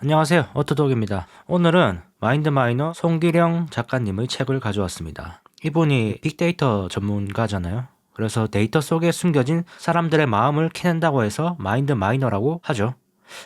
안녕하세요, 어토독입니다. 오늘은 마인드마이너 송기령 작가님의 책을 가져왔습니다. 이분이 빅데이터 전문가잖아요. 그래서 데이터 속에 숨겨진 사람들의 마음을 캐낸다고 해서 마인드마이너라고 하죠.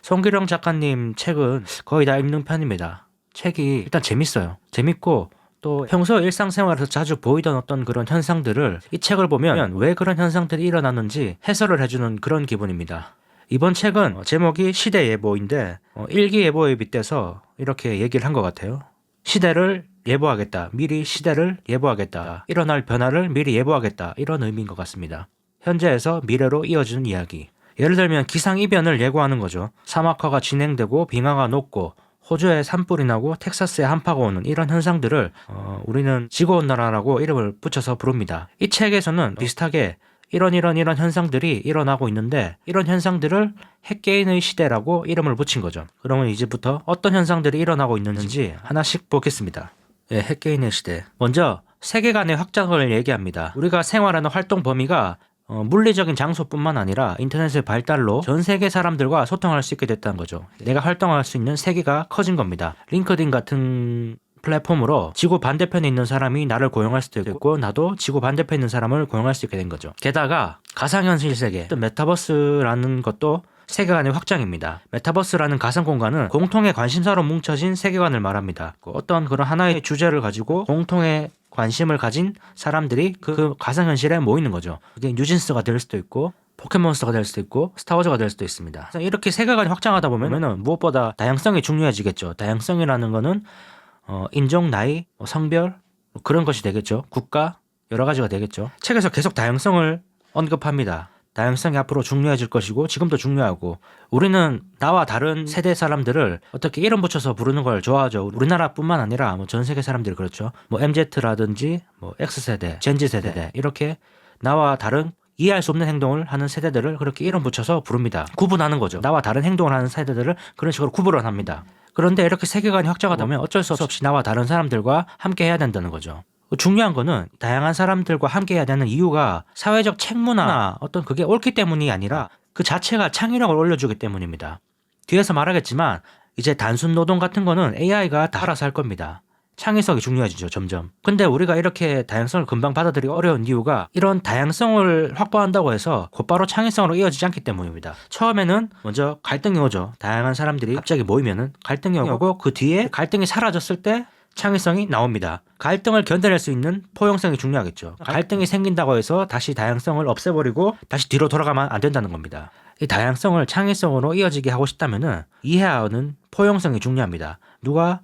송기령 작가님 책은 거의 다 읽는 편입니다. 책이 일단 재밌어요. 재밌고 또 평소 일상생활에서 자주 보이던 어떤 그런 현상들을 이 책을 보면 왜 그런 현상들이 일어났는지 해설을 해주는 그런 기분입니다. 이번 책은 제목이 시대예보인데 일기예보에 빗대서 이렇게 얘기를 한 것 같아요. 시대를 예보하겠다. 미리 시대를 예보하겠다. 일어날 변화를 미리 예보하겠다. 이런 의미인 것 같습니다. 현재에서 미래로 이어지는 이야기. 예를 들면 기상이변을 예고하는 거죠. 사막화가 진행되고 빙하가 녹고 호주에 산불이 나고 텍사스에 한파가 오는 이런 현상들을 우리는 지구온난화라고 이름을 붙여서 부릅니다. 이 책에서는 비슷하게 이런 현상들이 일어나고 있는데 이런 현상들을 핵개인의 시대라고 이름을 붙인 거죠. 그러면 이제부터 어떤 현상들이 일어나고 있는지 하나씩 보겠습니다. 예, 핵개인의 시대. 먼저 세계관의 확장을 얘기합니다. 우리가 생활하는 활동 범위가 물리적인 장소뿐만 아니라 인터넷의 발달로 전 세계 사람들과 소통할 수 있게 됐다는 거죠. 내가 활동할 수 있는 세계가 커진 겁니다. 링크드인 같은 플랫폼으로 지구 반대편에 있는 사람이 나를 고용할 수도 있고 나도 지구 반대편에 있는 사람을 고용할 수 있게 된 거죠. 게다가 가상현실 세계, 또 메타버스라는 것도 세계관의 확장입니다. 메타버스라는 가상공간은 공통의 관심사로 뭉쳐진 세계관을 말합니다. 어떤 그런 하나의 주제를 가지고 공통의 관심을 가진 사람들이 그 가상현실에 모이는 거죠. 그게 뉴진스가 될 수도 있고 포켓몬스터가 될 수도 있고 스타워즈가 될 수도 있습니다. 이렇게 세계관이 확장하다 보면은 무엇보다 다양성이 중요해지겠죠. 다양성이라는 거는 인종, 나이, 성별 그런 것이 되겠죠. 국가 여러 가지가 되겠죠. 책에서 계속 다양성을 언급합니다. 다양성이 앞으로 중요해질 것이고 지금도 중요하고 우리는 나와 다른 세대 사람들을 어떻게 이름 붙여서 부르는 걸 좋아하죠. 우리나라뿐만 아니라 전 세계 사람들이 그렇죠. MZ라든지 X세대, 젠지세대 이렇게 나와 다른 이해할 수 없는 행동을 하는 세대들을 그렇게 이름 붙여서 부릅니다. 구분하는 거죠. 나와 다른 행동을 하는 세대들을 그런 식으로 구분을 합니다. 그런데 이렇게 세계관이 확장하다 보면 어쩔 수 없이 나와 다른 사람들과 함께 해야 된다는 거죠. 중요한 거는 다양한 사람들과 함께 해야 되는 이유가 사회적 책무나 어떤 그게 옳기 때문이 아니라 그 자체가 창의력을 올려주기 때문입니다. 뒤에서 말하겠지만 이제 단순 노동 같은 거는 AI가 다 알아서 할 겁니다. 창의성이 중요해지죠, 점점. 근데 우리가 이렇게 다양성을 금방 받아들이기 어려운 이유가 이런 다양성을 확보한다고 해서 곧바로 창의성으로 이어지지 않기 때문입니다. 처음에는 먼저 갈등이 오죠. 다양한 사람들이 갑자기 모이면은 갈등이 오고 그 뒤에 갈등이 사라졌을 때 창의성이 나옵니다. 갈등을 견뎌낼 수 있는 포용성이 중요하겠죠. 갈등이 생긴다고 해서 다시 다양성을 없애버리고 다시 뒤로 돌아가면 안 된다는 겁니다. 이 다양성을 창의성으로 이어지게 하고 싶다면은 이해하는 포용성이 중요합니다. 누가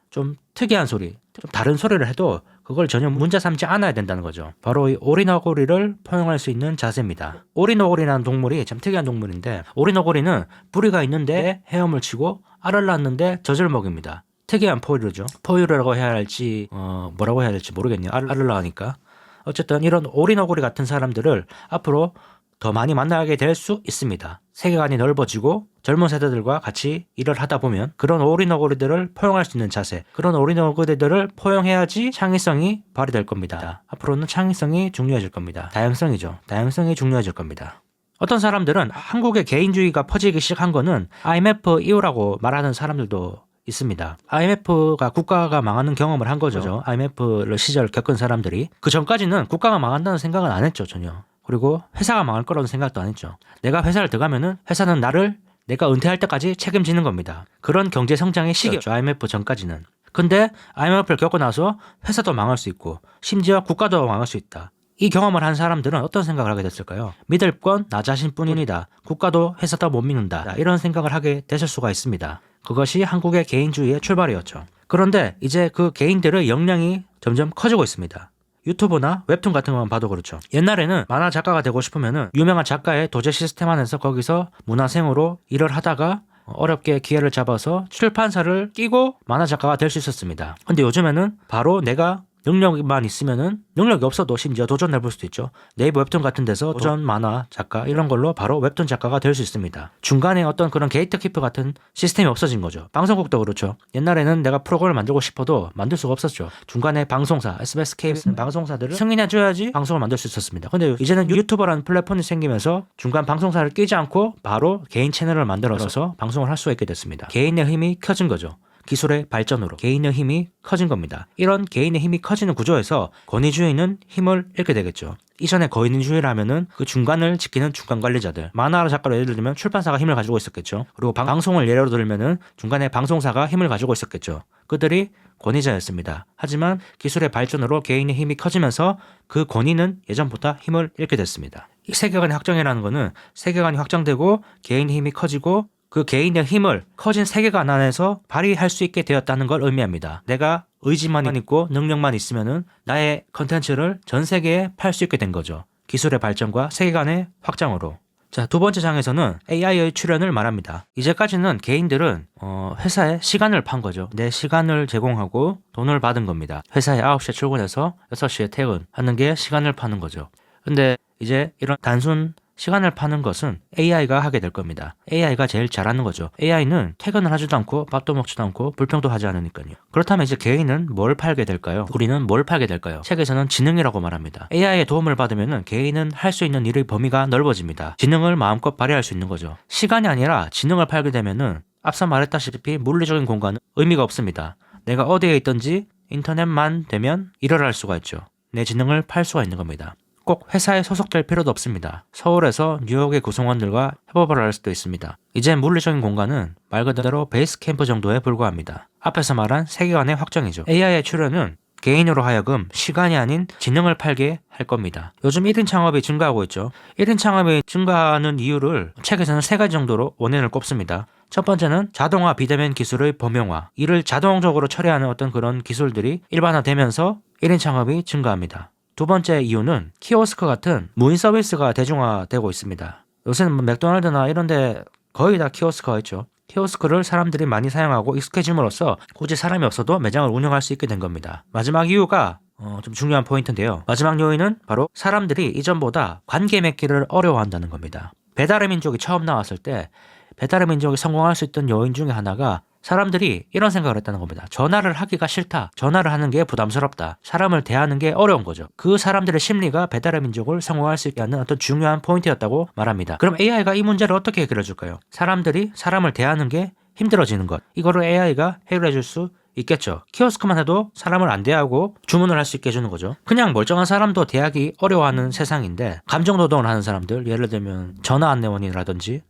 좀 특이한 소리, 좀 다른 소리를 해도 그걸 전혀 문제 삼지 않아야 된다는 거죠. 바로 이 오리너구리를 포용할 수 있는 자세입니다. 오리너구리라는 동물이 참 특이한 동물인데 오리너구리는 뿌리가 있는데 헤엄을 치고 알을 낳는데 젖을 먹입니다. 특이한 포유류죠. 포유류라고 해야 할지 뭐라고 해야 될지 모르겠네요. 알을 낳으니까. 어쨌든 이런 오리너구리 같은 사람들을 앞으로 더 많이 만나게 될 수 있습니다. 세계관이 넓어지고 젊은 세대들과 같이 일을 하다 보면 그런 오리너구리들을 포용할 수 있는 자세, 그런 오리너구리들을 포용해야지 창의성이 발휘될 겁니다. 앞으로는 창의성이 중요해질 겁니다. 다양성이죠. 다양성이 중요해질 겁니다. 어떤 사람들은 한국의 개인주의가 퍼지기 시작한 거는 IMF 이후라고 말하는 사람들도 있습니다. IMF가 국가가 망하는 경험을 한 거죠. IMF를 시절 겪은 사람들이. 그 전까지는 국가가 망한다는 생각은 안 했죠, 전혀. 그리고 회사가 망할 거라는 생각도 안 했죠. 내가 회사를 들어가면은 회사는 나를 내가 은퇴할 때까지 책임지는 겁니다. 그런 경제 성장의 시기였죠. IMF 전까지는. 근데 IMF를 겪고 나서 회사도 망할 수 있고 심지어 국가도 망할 수 있다. 이 경험을 한 사람들은 어떤 생각을 하게 됐을까요? 믿을 건 나 자신뿐이다. 국가도 회사도 못 믿는다. 이런 생각을 하게 되실 수가 있습니다. 그것이 한국의 개인주의의 출발이었죠. 그런데 이제 그 개인들의 역량이 점점 커지고 있습니다. 유튜브나 웹툰 같은 것만 봐도 그렇죠. 옛날에는 만화 작가가 되고 싶으면은 유명한 작가의 도제 시스템 안에서 거기서 문화생으로 일을 하다가 어렵게 기회를 잡아서 출판사를 끼고 만화 작가가 될 수 있었습니다. 근데 요즘에는 바로 내가 능력만 있으면은 능력이 없어도 심지어 도전해볼 수도 있죠. 네이버 웹툰 같은 데서 도전 만화 작가 이런 걸로 바로 웹툰 작가가 될 수 있습니다. 중간에 어떤 그런 게이트키퍼 같은 시스템이 없어진 거죠. 방송국도 그렇죠. 옛날에는 내가 프로그램을 만들고 싶어도 만들 수가 없었죠. 중간에 방송사, SBS, KBS 방송사들을 승인해줘야지 방송을 만들 수 있었습니다. 근데 이제는 유튜버라는 플랫폼이 생기면서 중간 방송사를 끼지 않고 바로 개인 채널을 만들어서 방송을 할 수가 있게 됐습니다. 개인의 힘이 켜진 거죠. 기술의 발전으로 개인의 힘이 커진 겁니다. 이런 개인의 힘이 커지는 구조에서 권위주의는 힘을 잃게 되겠죠. 이전에 권위주의라면은 그 중간을 지키는 중간 관리자들, 만화 작가로 예를 들면 출판사가 힘을 가지고 있었겠죠. 그리고 방송을 예로 들면은 중간에 방송사가 힘을 가지고 있었겠죠. 그들이 권위자였습니다. 하지만 기술의 발전으로 개인의 힘이 커지면서 그 권위는 예전보다 힘을 잃게 됐습니다. 이 세계관의 확정이라는 거는 세계관이 확정되고 개인의 힘이 커지고 그 개인의 힘을 커진 세계관 안에서 발휘할 수 있게 되었다는 걸 의미합니다. 내가 의지만 있고 능력만 있으면은 나의 컨텐츠를 전 세계에 팔 수 있게 된 거죠. 기술의 발전과 세계관의 확장으로. 자, 두 번째 장에서는 AI의 출현을 말합니다. 이제까지는 개인들은 회사에 시간을 판 거죠. 내 시간을 제공하고 돈을 받은 겁니다. 회사에 9시에 출근해서 6시에 퇴근하는 게 시간을 파는 거죠. 근데 이제 이런 단순 시간을 파는 것은 AI가 하게 될 겁니다. AI가 제일 잘하는 거죠. AI는 퇴근을 하지도 않고 밥도 먹지도 않고 불평도 하지 않으니까요. 그렇다면 이제 개인은 뭘 팔게 될까요? 우리는 뭘 팔게 될까요? 책에서는 지능이라고 말합니다. AI의 도움을 받으면 개인은 할 수 있는 일의 범위가 넓어집니다. 지능을 마음껏 발휘할 수 있는 거죠. 시간이 아니라 지능을 팔게 되면은 앞서 말했다시피 물리적인 공간은 의미가 없습니다. 내가 어디에 있든지 인터넷만 되면 일을 할 수가 있죠. 내 지능을 팔 수가 있는 겁니다. 꼭 회사에 소속될 필요도 없습니다. 서울에서 뉴욕의 구성원들과 협업을 할 수도 있습니다. 이제 물리적인 공간은 말 그대로 베이스 캠프 정도에 불과합니다. 앞에서 말한 세계관의 확정이죠. AI의 출현은 개인으로 하여금 시간이 아닌 지능을 팔게 할 겁니다. 요즘 1인 창업이 증가하고 있죠. 1인 창업이 증가하는 이유를 책에서는 3가지 정도로 원인을 꼽습니다. 첫 번째는 자동화 비대면 기술의 범용화. 이를 자동적으로 처리하는 어떤 그런 기술들이 일반화되면서 1인 창업이 증가합니다. 두 번째 이유는 키오스크 같은 무인 서비스가 대중화되고 있습니다. 요새는 뭐 맥도날드나 이런 데 거의 다 키오스크가 있죠. 키오스크를 사람들이 많이 사용하고 익숙해짐으로써 굳이 사람이 없어도 매장을 운영할 수 있게 된 겁니다. 마지막 이유가 좀 중요한 포인트인데요. 마지막 요인은 바로 사람들이 이전보다 관계 맺기를 어려워한다는 겁니다. 배달의 민족이 처음 나왔을 때 배달의 민족이 성공할 수 있던 요인 중에 하나가 사람들이 이런 생각을 했다는 겁니다. 전화를 하기가 싫다. 전화를 하는 게 부담스럽다. 사람을 대하는 게 어려운 거죠. 그 사람들의 심리가 배달의 민족을 성공할 수 있게 하는 어떤 중요한 포인트였다고 말합니다. 그럼 AI가 이 문제를 어떻게 해결해 줄까요? 사람들이 사람을 대하는 게 힘들어지는 것. 이거를 AI가 해결해 줄 수 있겠죠. 키오스크만 해도 사람을 안 대하고 주문을 할 수 있게 해주는 거죠. 그냥 멀쩡한 사람도 대하기 어려워하는 세상인데 감정노동을 하는 사람들, 예를 들면 전화 안내원이라든지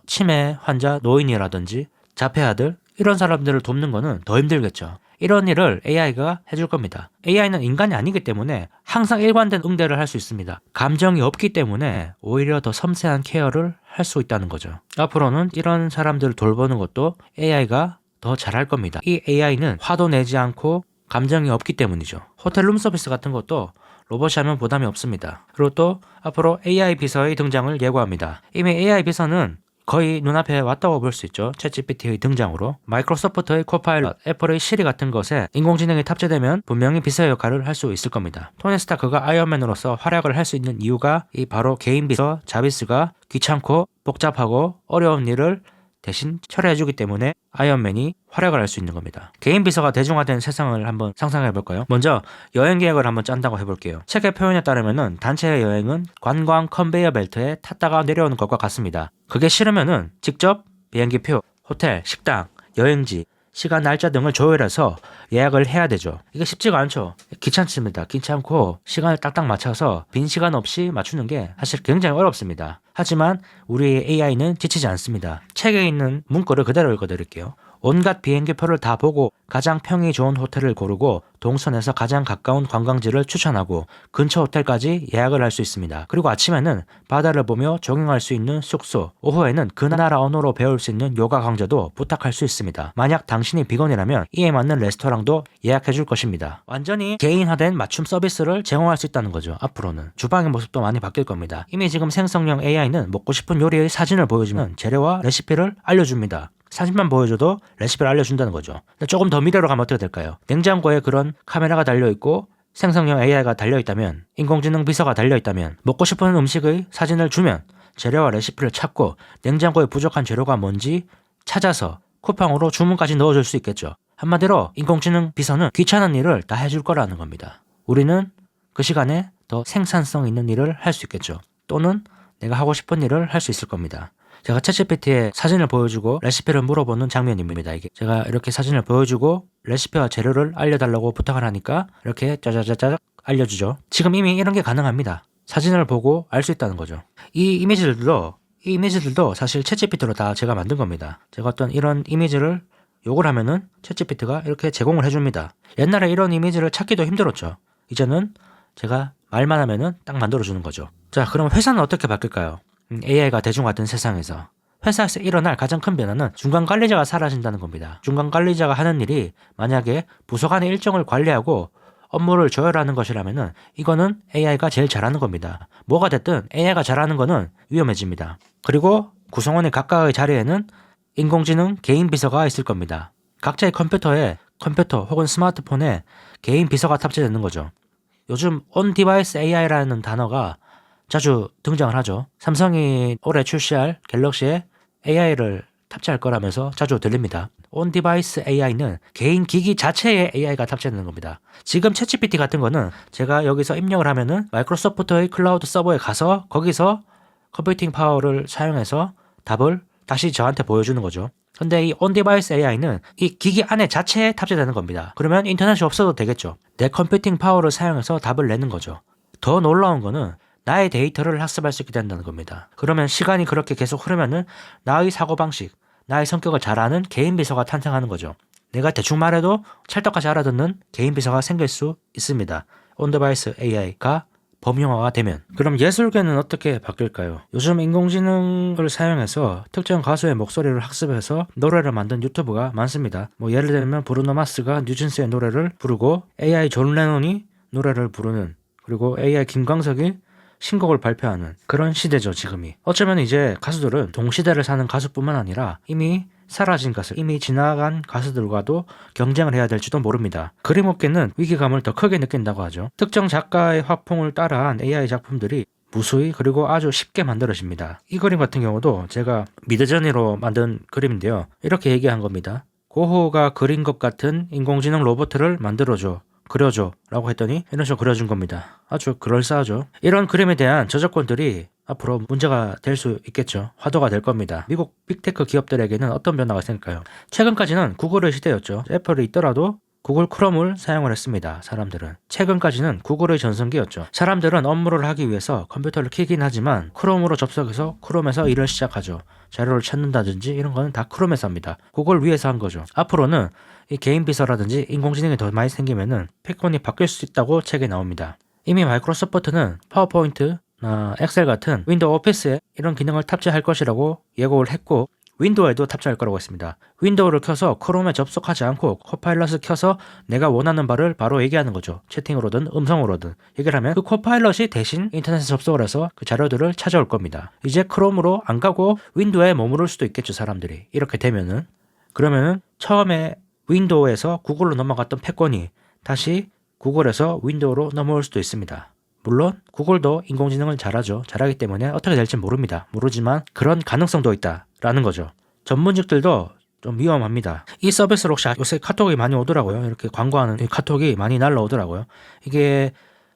치매 환자 노인이라든지 자폐아들 이런 사람들을 돕는 거는 더 힘들겠죠. 이런 일을 AI가 해줄 겁니다. AI는 인간이 아니기 때문에 항상 일관된 응대를 할 수 있습니다. 감정이 없기 때문에 오히려 더 섬세한 케어를 할 수 있다는 거죠. 앞으로는 이런 사람들을 돌보는 것도 AI가 더 잘할 겁니다. 이 AI는 화도 내지 않고 감정이 없기 때문이죠. 호텔 룸서비스 같은 것도 로봇이 하면 부담이 없습니다. 그리고 또 앞으로 AI 비서의 등장을 예고합니다. 이미 AI 비서는 거의 눈앞에 왔다고 볼 수 있죠. 챗GPT의 등장으로. 마이크로소프트의 코파일럿, 애플의 시리 같은 것에 인공지능이 탑재되면 분명히 비서의 역할을 할 수 있을 겁니다. 토니 스타크가 아이언맨으로서 활약을 할 수 있는 이유가 이 바로 개인 비서 자비스가 귀찮고 복잡하고 어려운 일을 대신 처리해주기 때문에 아이언맨이 활약을 할 수 있는 겁니다. 개인 비서가 대중화된 세상을 한번 상상해볼까요? 먼저 여행 계획을 한번 짠다고 해볼게요. 책의 표현에 따르면은 단체의 여행은 관광 컨베이어 벨트에 탔다가 내려오는 것과 같습니다. 그게 싫으면은 직접 비행기표, 호텔, 식당, 여행지, 시간, 날짜 등을 조율해서 예약을 해야 되죠. 이게 쉽지가 않죠. 귀찮습니다. 귀찮고 시간을 딱딱 맞춰서 빈 시간 없이 맞추는 게 사실 굉장히 어렵습니다. 하지만 우리 AI는 지치지 않습니다. 책에 있는 문구를 그대로 읽어드릴게요. 온갖 비행기표를 다 보고 가장 평이 좋은 호텔을 고르고 동선에서 가장 가까운 관광지를 추천하고 근처 호텔까지 예약을 할 수 있습니다. 그리고 아침에는 바다를 보며 조깅할 수 있는 숙소, 오후에는 그 나라 언어로 배울 수 있는 요가 강좌도 부탁할 수 있습니다. 만약 당신이 비건이라면 이에 맞는 레스토랑도 예약해 줄 것입니다. 완전히 개인화된 맞춤 서비스를 제공할 수 있다는 거죠. 앞으로는 주방의 모습도 많이 바뀔 겁니다. 이미 지금 생성형 AI는 먹고 싶은 요리의 사진을 보여주면 재료와 레시피를 알려줍니다. 사진만 보여줘도 레시피를 알려준다는 거죠. 조금 더 미래로 가면 어떻게 될까요? 냉장고에 그런 좋은 카메라가 달려있고 생성형 AI가 달려있다면, 인공지능 비서가 달려있다면, 먹고 싶은 음식의 사진을 주면 재료와 레시피를 찾고 냉장고에 부족한 재료가 뭔지 찾아서 쿠팡으로 주문까지 넣어줄 수 있겠죠. 한마디로 인공지능 비서는 귀찮은 일을 다 해줄 거라는 겁니다. 우리는 그 시간에 더 생산성 있는 일을 할 수 있겠죠. 또는 내가 하고 싶은 일을 할 수 있을 겁니다. 제가 챗GPT에 사진을 보여주고 레시피를 물어보는 장면입니다. 이게 제가 이렇게 사진을 보여주고 레시피와 재료를 알려달라고 부탁을 하니까 이렇게 짜자자자 알려주죠. 지금 이미 이런 게 가능합니다. 사진을 보고 알 수 있다는 거죠. 이 이미지들도 사실 챗GPT로 다 제가 만든 겁니다. 제가 어떤 이런 이미지를 요구를 하면은 챗GPT가 이렇게 제공을 해줍니다. 옛날에 이런 이미지를 찾기도 힘들었죠. 이제는 제가 말만 하면은 딱 만들어주는 거죠. 자, 그럼 회사는 어떻게 바뀔까요? AI가 대중화된 세상에서 회사에서 일어날 가장 큰 변화는 중간 관리자가 사라진다는 겁니다. 중간 관리자가 하는 일이 만약에 부서 간의 일정을 관리하고 업무를 조율하는 것이라면은 이거는 AI가 제일 잘하는 겁니다. 뭐가 됐든 AI가 잘하는 거는 위험해집니다. 그리고 구성원의 각각의 자리에는 인공지능 개인 비서가 있을 겁니다. 각자의 컴퓨터 혹은 스마트폰에 개인 비서가 탑재되는 거죠. 요즘 on-device AI라는 단어가 자주 등장을 하죠. 삼성이 올해 출시할 갤럭시에 AI를 탑재할 거라면서 자주 들립니다. on-device AI는 개인 기기 자체에 AI가 탑재되는 겁니다. 지금 챗GPT 같은 거는 제가 여기서 입력을 하면은 마이크로소프트의 클라우드 서버에 가서 거기서 컴퓨팅 파워를 사용해서 답을 다시 저한테 보여주는 거죠. 근데 이 on-device AI는 이 기기 안에 자체에 탑재되는 겁니다. 그러면 인터넷이 없어도 되겠죠. 내 컴퓨팅 파워를 사용해서 답을 내는 거죠. 더 놀라운 거는 나의 데이터를 학습할 수 있게 된다는 겁니다. 그러면 시간이 그렇게 계속 흐르면은 나의 사고방식, 나의 성격을 잘 아는 개인 비서가 탄생하는 거죠. 내가 대충 말해도 찰떡같이 알아듣는 개인 비서가 생길 수 있습니다. on-device AI가 범용화가 되면. 그럼 예술계는 어떻게 바뀔까요? 요즘 인공지능을 사용해서 특정 가수의 목소리를 학습해서 노래를 만든 유튜브가 많습니다. 예를 들면 브루노 마스가 뉴진스의 노래를 부르고 AI 존 레논이 노래를 부르는, 그리고 AI 김광석이 신곡을 발표하는 그런 시대죠, 지금이. 어쩌면 이제 가수들은 동시대를 사는 가수뿐만 아니라 이미 사라진 가수, 이미 지나간 가수들과도 경쟁을 해야 될지도 모릅니다. 그림업계는 위기감을 더 크게 느낀다고 하죠. 특정 작가의 화풍을 따라한 AI 작품들이 무수히 그리고 아주 쉽게 만들어집니다. 이 그림 같은 경우도 제가 미드저니로 만든 그림인데요. 이렇게 얘기한 겁니다. 고호가 그린 것 같은 인공지능 로봇을 만들어줘. 그려줘 라고 했더니 이런 식으로 그려준 겁니다. 아주 그럴싸하죠. 이런 그림에 대한 저작권들이 앞으로 문제가 될 수 있겠죠. 화두가 될 겁니다. 미국 빅테크 기업들에게는 어떤 변화가 생길까요? 최근까지는 구글의 시대였죠. 애플이 있더라도 구글 크롬을 사용을 했습니다. 사람들은. 최근까지는 구글의 전성기였죠. 사람들은 업무를 하기 위해서 컴퓨터를 켜긴 하지만 크롬으로 접속해서 크롬에서 일을 시작하죠. 자료를 찾는다든지 이런 거는 다 크롬에서 합니다. 구글 위에서 한 거죠. 앞으로는 이 개인 비서라든지 인공지능이 더 많이 생기면은 패권이 바뀔 수 있다고 책에 나옵니다. 이미 마이크로소프트는 파워포인트, 엑셀 같은 윈도우 오피스에 이런 기능을 탑재할 것이라고 예고를 했고, 윈도우에도 탑재할 거라고 했습니다. 윈도우를 켜서 크롬에 접속하지 않고 코파일럿을 켜서 내가 원하는 바를 바로 얘기하는 거죠. 채팅으로든 음성으로든 얘기를 하면 그 코파일럿이 대신 인터넷에 접속을 해서 그 자료들을 찾아올 겁니다. 이제 크롬으로 안 가고 윈도우에 머무를 수도 있겠죠, 사람들이. 이렇게 되면은. 그러면은 처음에 윈도우에서 구글로 넘어갔던 패권이 다시 구글에서 윈도우로 넘어올 수도 있습니다. 물론 구글도 인공지능을 잘하죠. 잘하기 때문에 어떻게 될지 모르지만 그런 가능성도 있다라는 거죠. 전문직들도 좀 위험합니다. 이 서비스로 혹시 요새 카톡이 많이 오더라고요. 이렇게 광고하는 카톡이 많이 날라오더라고요. 이게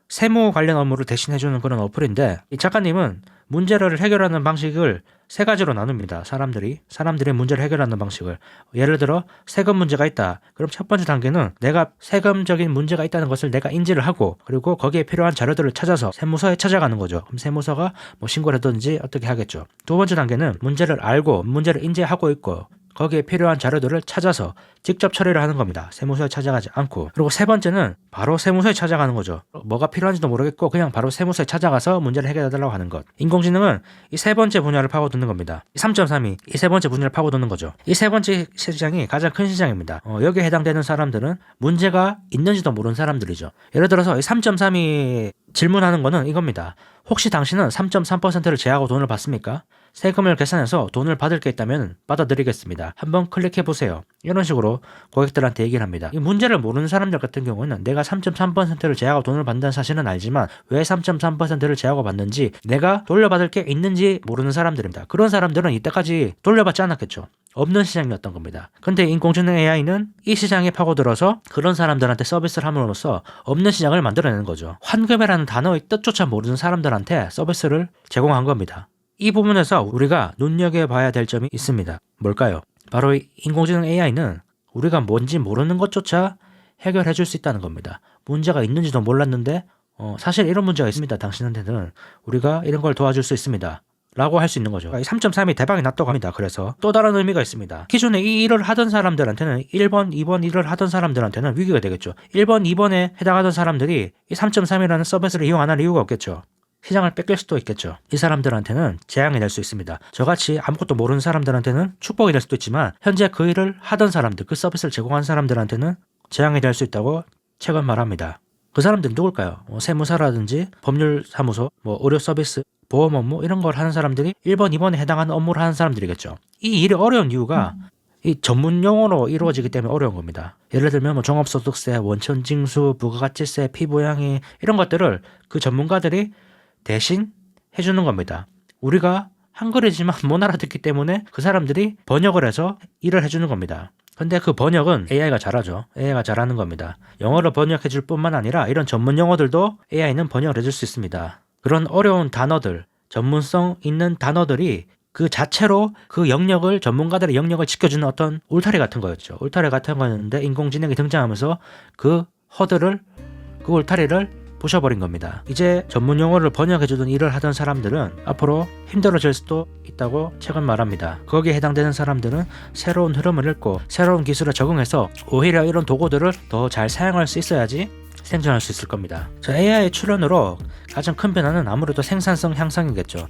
세무 관련 업무를 대신해주는 그런 어플인데, 이 작가님은 문제를 해결하는 방식을 세 가지로 나눕니다. 사람들이 문제를 해결하는 방식을. 예를 들어 세금 문제가 있다. 그럼 첫 번째 단계는 내가 세금적인 문제가 있다는 것을 내가 인지를 하고, 그리고 거기에 필요한 자료들을 찾아서 세무서에 찾아가는 거죠. 그럼 세무서가 신고를 하든지 어떻게 하겠죠. 두 번째 단계는 문제를 알고 문제를 인지하고 있고 거기에 필요한 자료들을 찾아서 직접 처리를 하는 겁니다. 세무서에 찾아가지 않고. 그리고 세 번째는 바로 세무서에 찾아가는 거죠. 뭐가 필요한지도 모르겠고 그냥 바로 세무서에 찾아가서 문제를 해결해달라고 하는 것. 인공지능은 이 세 번째 분야를 파고드는 겁니다. 3.3이 이 세 번째 분야를 파고드는 거죠. 이 세 번째 시장이 가장 큰 시장입니다. 여기에 해당되는 사람들은 문제가 있는지도 모르는 사람들이죠. 예를 들어서 이 3.3이 질문하는 거는 이겁니다. 혹시 당신은 3.3%를 제하고 돈을 받습니까? 세금을 계산해서 돈을 받을 게 있다면 받아드리겠습니다. 한번 클릭해 보세요. 이런 식으로 고객들한테 얘기를 합니다. 이 문제를 모르는 사람들 같은 경우는 내가 3.3%를 제하고 돈을 받는 사실은 알지만 왜 3.3%를 제하고 받는지, 내가 돌려받을 게 있는지 모르는 사람들입니다. 그런 사람들은 이때까지 돌려받지 않았겠죠. 없는 시장이었던 겁니다. 근데 인공지능 AI는 이 시장에 파고들어서 그런 사람들한테 서비스를 함으로써 없는 시장을 만들어내는 거죠. 환급이라는 단어의 뜻조차 모르는 사람들한테 서비스를 제공한 겁니다. 이 부분에서 우리가 눈여겨봐야 될 점이 있습니다. 뭘까요? 바로 이 인공지능 AI는 우리가 뭔지 모르는 것조차 해결해 줄 수 있다는 겁니다. 문제가 있는지도 몰랐는데 사실 이런 문제가 있습니다. 당신한테는 우리가 이런 걸 도와줄 수 있습니다. 라고 할 수 있는 거죠. 3.3이 대박이 났다고 합니다. 그래서 또 다른 의미가 있습니다. 기존에 이 일을 하던 사람들한테는 1번, 2번 일을 하던 사람들한테는 위기가 되겠죠. 1번, 2번에 해당하던 사람들이 이 3.3이라는 서비스를 이용 안 할 이유가 없겠죠. 시장을 뺏길 수도 있겠죠. 이 사람들한테는 재앙이 될 수 있습니다. 저같이 아무것도 모르는 사람들한테는 축복이 될 수도 있지만 현재 그 일을 하던 사람들, 그 서비스를 제공한 사람들한테는 재앙이 될 수 있다고 책은 말합니다. 그 사람들은 누굴까요? 세무사라든지 법률사무소, 의료 서비스, 보험 업무 이런 걸 하는 사람들이 1번, 2번에 해당하는 업무를 하는 사람들이겠죠. 이 일이 어려운 이유가 이 전문 용어로 이루어지기 때문에 어려운 겁니다. 예를 들면 종합소득세, 원천징수, 부가가치세, 피부양이 이런 것들을 그 전문가들이 대신 해주는 겁니다. 우리가 한글이지만 못 알아듣기 때문에 그 사람들이 번역을 해서 일을 해주는 겁니다. 근데 그 번역은 AI가 잘하죠. AI가 잘하는 겁니다. 영어를 번역해 줄 뿐만 아니라 이런 전문 용어들도 AI는 번역을 해줄 수 있습니다. 그런 어려운 단어들, 전문성 있는 단어들이 그 자체로 그 영역을, 전문가들의 영역을 지켜주는 어떤 울타리 같은 거였죠. 울타리 같은 거였는데 인공지능이 등장하면서 그 허들을, 그 울타리를 부셔버린 겁니다. 이제 전문 용어를 번역해주던 일을 하던 사람들은 앞으로 힘들어질 수도 있다고 책은 말합니다. 거기에 해당되는 사람들은 새로운 흐름을 읽고 새로운 기술에 적응해서 오히려 이런 도구들을 더 잘 사용할 수 있어야지 생존할 수 있을 겁니다. AI의 출현으로 가장 큰 변화는 아무래도 생산성 향상이겠죠.